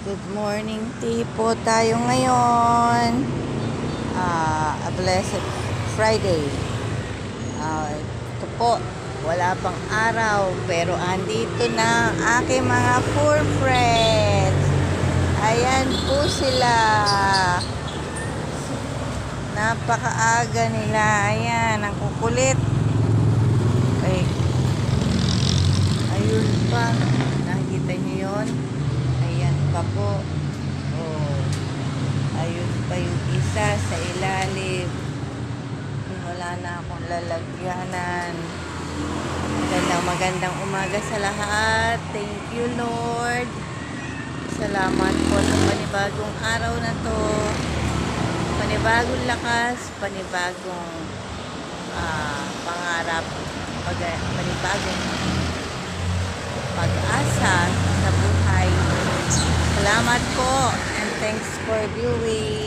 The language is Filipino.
Good morning, tipo tayo ngayon. A blessed Friday. Ito po, wala pang araw, pero andito na ang aking mga fur friends. Ayan po sila. Napakaaga nila. Ayan, ang kukulit. Ay, ayun pa. Nakikita niyo yun? Ayan pa po. Oh, ayun pa yung isa sa ilalim. Wala na akong lalagyanan. Magandang umaga sa lahat. Thank you, Lord. Salamat po sa panibagong araw na to. Panibagong lakas, panibagong pangarap, panibagong pag-asa sa buhay. Salamat po and thanks for viewing.